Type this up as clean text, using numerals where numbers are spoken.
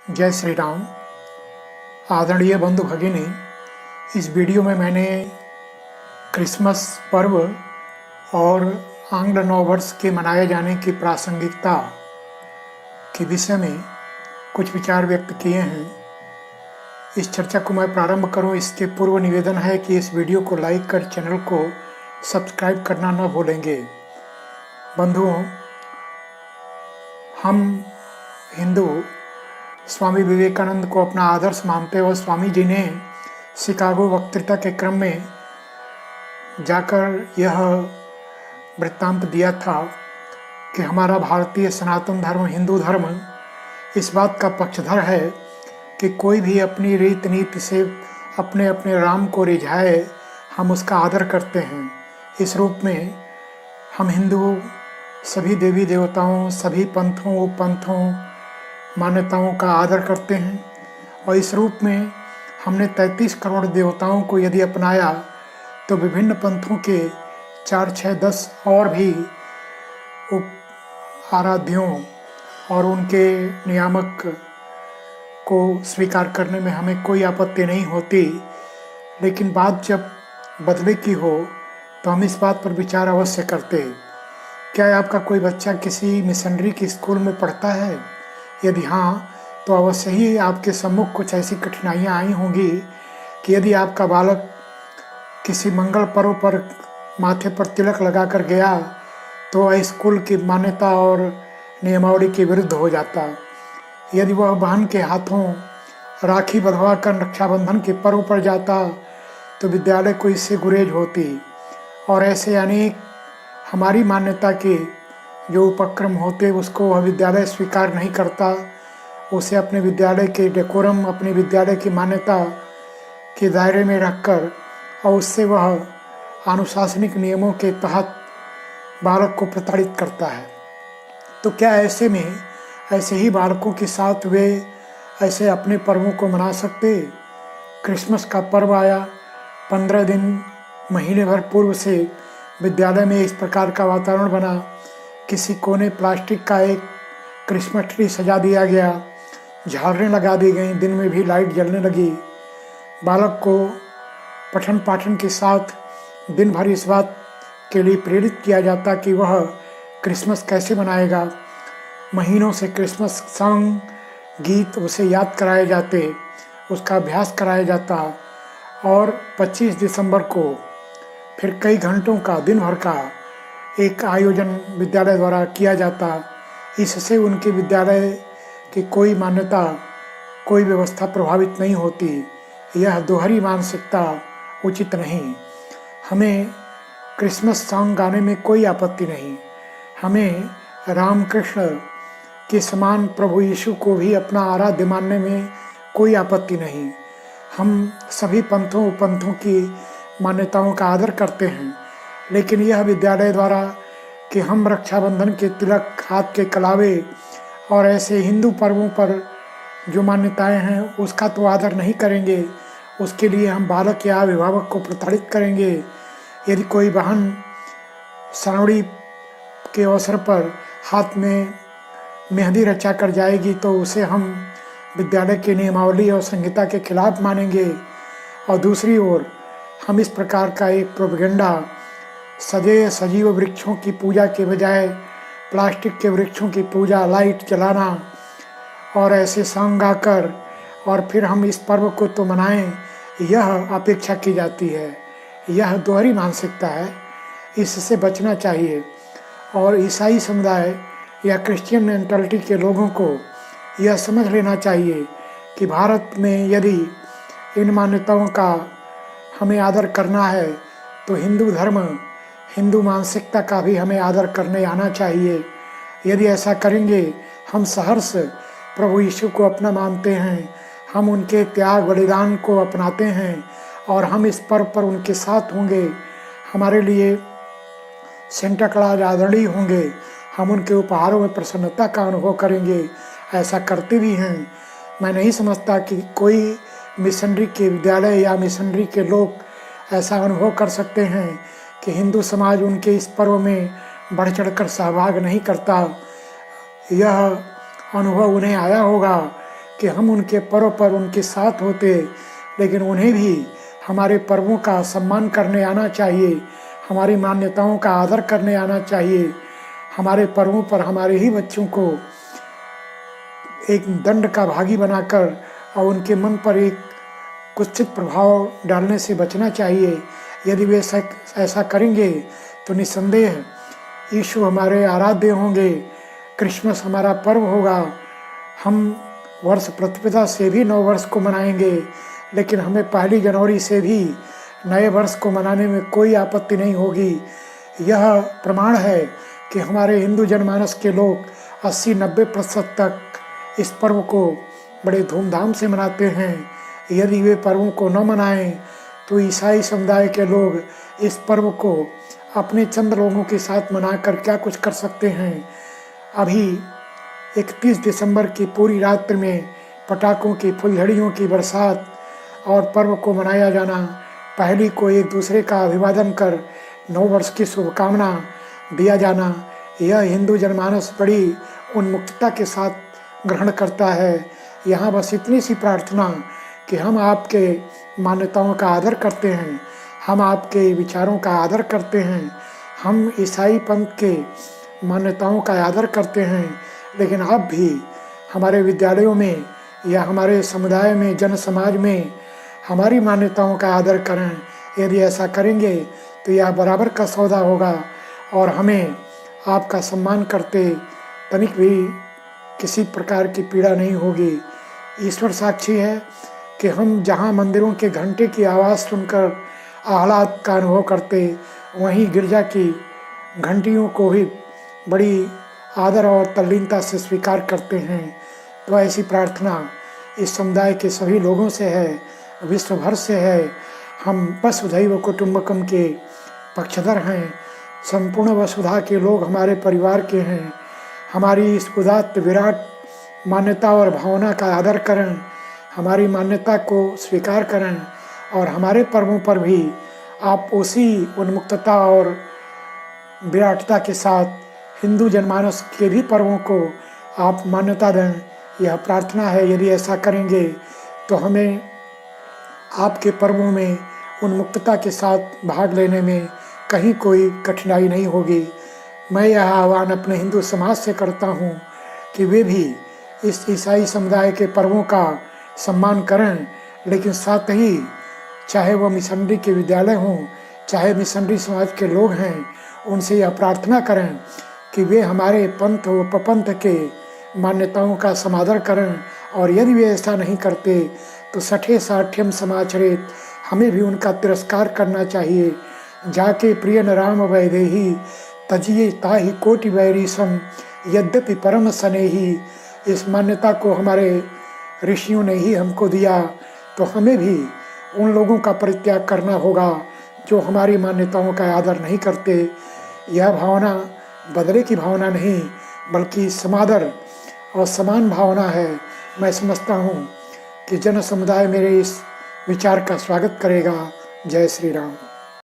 जय श्री राम। आदरणीय बंधु भगिनी, इस वीडियो में मैंने क्रिसमस पर्व और आंग्ल नववर्ष के मनाए जाने की प्रासंगिकता के विषय में कुछ विचार व्यक्त किए हैं। इस चर्चा को मैं प्रारंभ करूं इसके पूर्व निवेदन है कि इस वीडियो को लाइक कर चैनल को सब्सक्राइब करना न भूलेंगे। बंधुओं, हम हिंदू स्वामी विवेकानंद को अपना आदर्श मानते और स्वामी जी ने शिकागो वक्तृता के क्रम में जाकर यह वृत्तांत दिया था कि हमारा भारतीय सनातन धर्म, हिंदू धर्म इस बात का पक्षधर है कि कोई भी अपनी रीत नीति से अपने अपने राम को रिझाए, हम उसका आदर करते हैं। इस रूप में हम हिंदू सभी देवी देवताओं, सभी पंथों उपपंथों मान्यताओं का आदर करते हैं और इस रूप में हमने 33 करोड़ देवताओं को यदि अपनाया तो विभिन्न पंथों के 4, 6, 10 और भी उप आराध्यों और उनके नियामक को स्वीकार करने में हमें कोई आपत्ति नहीं होती। लेकिन बात जब बदले की हो तो हम इस बात पर विचार अवश्य करते। क्या आपका कोई बच्चा किसी मिशनरी की स्कूल में पढ़ता है? यदि हाँ, तो अवश्य ही आपके सम्मुख कुछ ऐसी कठिनाइयाँ आई होंगी कि यदि आपका बालक किसी मंगल पर्व पर माथे पर तिलक लगाकर गया तो वह स्कूल की मान्यता और नियमावली के विरुद्ध हो जाता। यदि वह बहन के हाथों राखी बंधवा कर रक्षाबंधन के पर्व पर जाता तो विद्यालय को इससे गुरेज होती। और ऐसे अनेक हमारी मान्यता के जो उपक्रम होते उसको वह विद्यालय स्वीकार नहीं करता। उसे अपने विद्यालय के डेकोरम, अपने विद्यालय की मान्यता के दायरे में रखकर और उससे वह अनुशासनिक नियमों के तहत बालक को प्रताड़ित करता है। तो क्या ऐसे में ऐसे ही बालकों के साथ वे ऐसे अपने पर्वों को मना सकते? क्रिसमस का पर्व आया, 15 दिन महीने भर पूर्व से विद्यालय में इस प्रकार का वातावरण बना। किसी कोने प्लास्टिक का एक क्रिसमस ट्री सजा दिया गया, झालरें लगा दी गई, दिन में भी लाइट जलने लगी। बालक को पठन पाठन के साथ दिन भर इस बात के लिए प्रेरित किया जाता कि वह क्रिसमस कैसे मनाएगा। महीनों से क्रिसमस सॉन्ग, गीत उसे याद कराए जाते, उसका अभ्यास कराया जाता और 25 दिसंबर को फिर कई घंटों का, दिन भर का एक आयोजन विद्यालय द्वारा किया जाता। इससे उनके विद्यालय की कोई मान्यता, कोई व्यवस्था प्रभावित नहीं होती। यह दोहरी मानसिकता उचित नहीं। हमें क्रिसमस सॉन्ग गाने में कोई आपत्ति नहीं। हमें रामकृष्ण के समान प्रभु यीशु को भी अपना आराध्य मानने में कोई आपत्ति नहीं। हम सभी पंथों उपपंथों की मान्यताओं का आदर करते हैं। लेकिन यह विद्यालय द्वारा कि हम रक्षाबंधन के तिलक, हाथ के कलावे और ऐसे हिंदू पर्वों पर जो मान्यताएं हैं उसका तो आदर नहीं करेंगे। उसके लिए हम बालक या अभिभावक को प्रताड़ित करेंगे। यदि कोई बहन श्रावणी के अवसर पर हाथ में मेहंदी रचा कर जाएगी तो उसे हम विद्यालय की नियमावली और संहिता के खिलाफ मानेंगे। और दूसरी ओर हम इस प्रकार का एक प्रोपेगेंडा, सजे सजीव वृक्षों की पूजा के बजाय प्लास्टिक के वृक्षों की पूजा, लाइट जलाना और ऐसे सॉन्ग गाकर और फिर हम इस पर्व को तो मनाएं, यह अपेक्षा की जाती है। यह दोहरी मानसिकता है, इससे बचना चाहिए। और ईसाई समुदाय या क्रिश्चियन मेंटालिटी के लोगों को यह समझ लेना चाहिए कि भारत में यदि इन मान्यताओं का हमें आदर करना है तो हिंदू धर्म, हिंदू मानसिकता का भी हमें आदर करने आना चाहिए। यदि ऐसा करेंगे, हम सहर्ष प्रभु यीशु को अपना मानते हैं, हम उनके त्याग बलिदान को अपनाते हैं और हम इस पर्व पर उनके साथ होंगे। हमारे लिए सेंटा क्लॉज आदरणीय होंगे, हम उनके उपहारों में प्रसन्नता का अनुभव करेंगे। ऐसा करते भी हैं। मैं नहीं समझता कि कोई मिशनरी के विद्यालय या मिशनरी के लोग ऐसा अनुभव कर सकते हैं कि हिंदू समाज उनके इस पर्व में बढ़ चढ़कर सहभाग नहीं करता। यह अनुभव उन्हें आया होगा कि हम उनके पर्व पर उनके साथ होते, लेकिन उन्हें भी हमारे पर्वों का सम्मान करने आना चाहिए, हमारी मान्यताओं का आदर करने आना चाहिए। हमारे पर्वों पर हमारे ही बच्चों को एक दंड का भागी बनाकर और उनके मन पर एक कुत्सित प्रभाव डालने से बचना चाहिए। यदि वे ऐसा करेंगे तो निस्संदेह यीशु हमारे आराध्य होंगे, क्रिसमस हमारा पर्व होगा। हम वर्ष प्रतिपदा से भी नव वर्ष को मनाएंगे, लेकिन हमें 1 जनवरी से भी नए वर्ष को मनाने में कोई आपत्ति नहीं होगी। यह प्रमाण है कि हमारे हिंदू जनमानस के लोग 80-90% तक इस पर्व को बड़े धूमधाम से मनाते हैं। यदि वे पर्वों को न मनाएं तो ईसाई समुदाय के लोग इस पर्व को अपने चंद लोगों के साथ मनाकर क्या कुछ कर सकते हैं। अभी 31 दिसंबर की पूरी रात्रि में पटाखों की फुलझड़ियों की बरसात और पर्व को मनाया जाना, पहली को एक दूसरे का अभिवादन कर नव वर्ष की शुभकामना दिया जाना, यह हिंदू जनमानस बड़ी उन्मुक्तता के साथ ग्रहण करता है। यहाँ बस इतनी सी प्रार्थना कि हम आपके मान्यताओं का आदर करते हैं, हम आपके विचारों का आदर करते हैं, हम ईसाई पंथ के मान्यताओं का आदर करते हैं, लेकिन आप भी हमारे विद्यालयों में या हमारे समुदाय में, जन समाज में हमारी मान्यताओं का आदर करें। यदि ऐसा करेंगे तो यह बराबर का सौदा होगा और हमें आपका सम्मान करते तनिक भी किसी प्रकार की पीड़ा नहीं होगी। ईश्वर साक्षी है कि हम जहाँ मंदिरों के घंटे की आवाज़ सुनकर आह्लाद का अनुभव करते, वहीं गिरजा की घंटियों को भी बड़ी आदर और तल्लीनता से स्वीकार करते हैं। तो ऐसी प्रार्थना इस समुदाय के सभी लोगों से है, विश्व भर से है। हम वसुधैव कुटुंबकम के पक्षधर हैं, संपूर्ण वसुधा के लोग हमारे परिवार के हैं। हमारी इस उदात्त विराट मान्यता और भावना का आदर करें, हमारी मान्यता को स्वीकार करें और हमारे पर्वों पर भी आप उसी उन्मुक्तता और विराटता के साथ हिंदू जनमानस के भी पर्वों को आप मान्यता दें। यह प्रार्थना है। यदि ऐसा करेंगे तो हमें आपके पर्वों में उन्मुक्तता के साथ भाग लेने में कहीं कोई कठिनाई नहीं होगी। मैं यह आह्वान अपने हिंदू समाज से करता हूँ कि वे भी इस ईसाई समुदाय के पर्वों का सम्मान करें, लेकिन साथ ही चाहे वह मिशनरी के विद्यालय हों, चाहे मिशनरी समाज के लोग हैं, उनसे यह प्रार्थना करें कि वे हमारे पंथ व प्रपंथ के मान्यताओं का समादर करें। और यदि वे ऐसा नहीं करते तो सठे साठ्यम समाचरित, हमें भी उनका तिरस्कार करना चाहिए। जाके प्रिय न राम वैदेही तजिए ताहि कोटि वैरीसम यद्यपि परम स्नेही। इस मान्यता को हमारे ऋषियों ने ही हमको दिया, तो हमें भी उन लोगों का परित्याग करना होगा जो हमारी मान्यताओं का आदर नहीं करते। यह भावना बदले की भावना नहीं, बल्कि समादर और समान भावना है। मैं समझता हूँ कि जन समुदाय मेरे इस विचार का स्वागत करेगा। जय श्री राम।